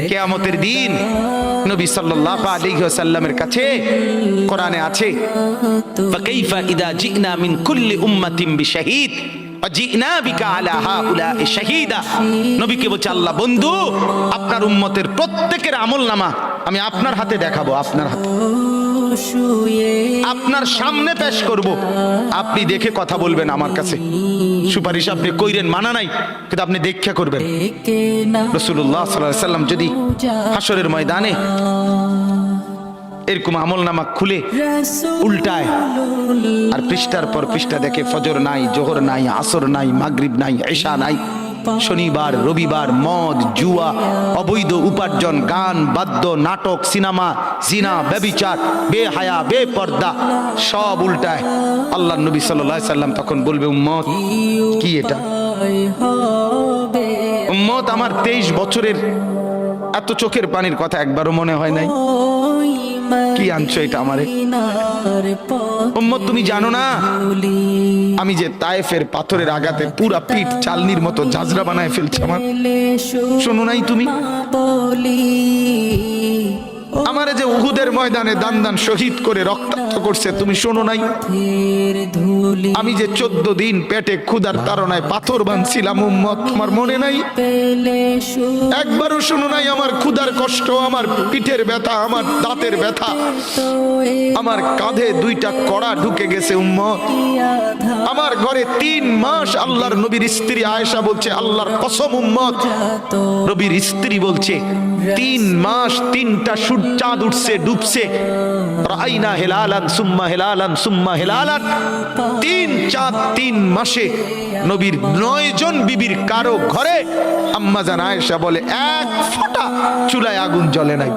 কিয়ামতের দিন নবী সাল্লাল্লাহু আলাইহি ওয়াসাল্লামের কাছে কোরআনে আছে ফাকাইফা ইদা জিনা মিন কুল্লি উম্মাতিন বিশাহিদ ওয়াজিনা বিকা আলা হাউলা'i শাহীদা। নবীকে বলছে আল্লাহ বন্ধু আপনার উম্মতের প্রত্যেকের আমলনামা আমি আপনার হাতে দেখাবো, আপনার হাতে আপনার সামনে পেশ করব, আপনি দেখে কথা বলবেন আমার কাছে। সুপারিশ আপনি কইরেন মানা নাই, কিন্তু আপনি দেখা করবেন। রাসূলুল্লাহ সাল্লাল্লাহু আলাইহি ওয়াসাল্লাম যদি হাসরের ময়দানে এরকম আমলনামা খুলে উল্টায় আর পৃষ্ঠার পর পৃষ্ঠা দেখে ফজর নাই, জোহর নাই, আসর নাই, মাগরিব নাই, ইশা নাই, শনিবার রবিবার মদ জুয়া অবৈধ উপার্জন গান বাদ্য নাটক সিনেমা জিনা ব্যভিচার বেহায়া বেপর্দা সব উল্টায়, আল্লাহর নবী সাল্লাল্লাহু আলাইহি সাল্লাম তখন বলবে উম্মত কি এটা? উম্মত আমার 23 বছরের এত চোখের পানির কথা একবারও মনে হয় নাই, কি আনছো এটা আমারে? উম্মত তুমি জানো না আমি যে তায়েফের পাথরের আঘাতে পুরা পিঠ চালনির মতো ঝাঁঝরা বানায় ফেলছে আমার, শোনো নাই তুমি? আমারে যে উহুদের ময়দানে দান দান শহীদ করে রক্তাক্ত করছে তুমি শোনো নাই? আমি যে 14 দিন পেটে ক্ষুধার তাড়নায় পাথর বাঁধছিলাম উম্মত তোমার মনে নাই? একবারও শোনো নাই আমার ক্ষুধার কষ্ট, আমার পিঠের ব্যথা, আমার দাঁতের ব্যথা, আমার কাঁধে 2টা কড়া ঢুকে গেছে উম্মত। আমার ঘরে 3 মাস আল্লাহর নবীর স্ত্রী আয়েশা বলছে আল্লাহর কসম উম্মত নবীর স্ত্রী বলছে 3 মাস 3টা চাঁদ উঠছে ডুবছে, রাইনা হেলালান সুম্মা হেলালান সুম্মা হেলালান, 3 চাঁদ 3 মাসে নবীর 9 জন বিবির কারো ঘরে আম্মা জান আয়েশা বলে 1 ফোঁটা চুলায় আগুন জ্বলে নাই।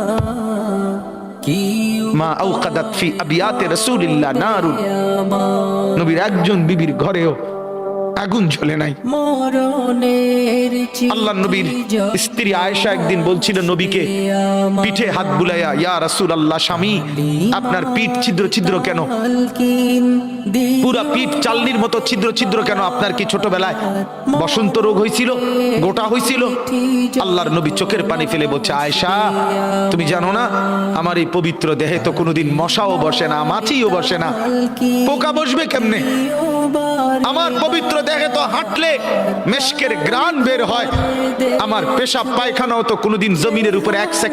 মা আওকাদাত ফি আবিয়াতে রাসূলিল্লাহ নারুন, নবীর একজন বিবির ঘরেও আগুন জ্বলে নাই। আল্লাহ নবীর স্ত্রী আয়েশা একদিন বলছিল নবীকে পিঠে হাত বুলাইয়া ইয়া রাসূলুল্লাহ স্বামী আপনার পিঠ ছিদ্র ছিদ্র কেন, পুরা পিঠ চালনির মতো ছিদ্র ছিদ্র কেন? আপনার কি ছোটবেলায় বসন্ত রোগ হয়েছিল, গোটা হয়েছিল? আল্লাহর নবী চোখের পানি ফেলে বলছে আয়েশা তুমি জানো না আমার এই পবিত্র দেহে তো কোনোদিন মশাও বসে না, মাছিও বসে না, পোকা বসবে কেমনে? আমার পবিত্র দেহে তো হাঁটলে মেশকের ঘ্রাণ বের হয়, আমার পেশাব পায়খানাও তো কোনোদিন জমিনের উপরে 1 সেকেন্ড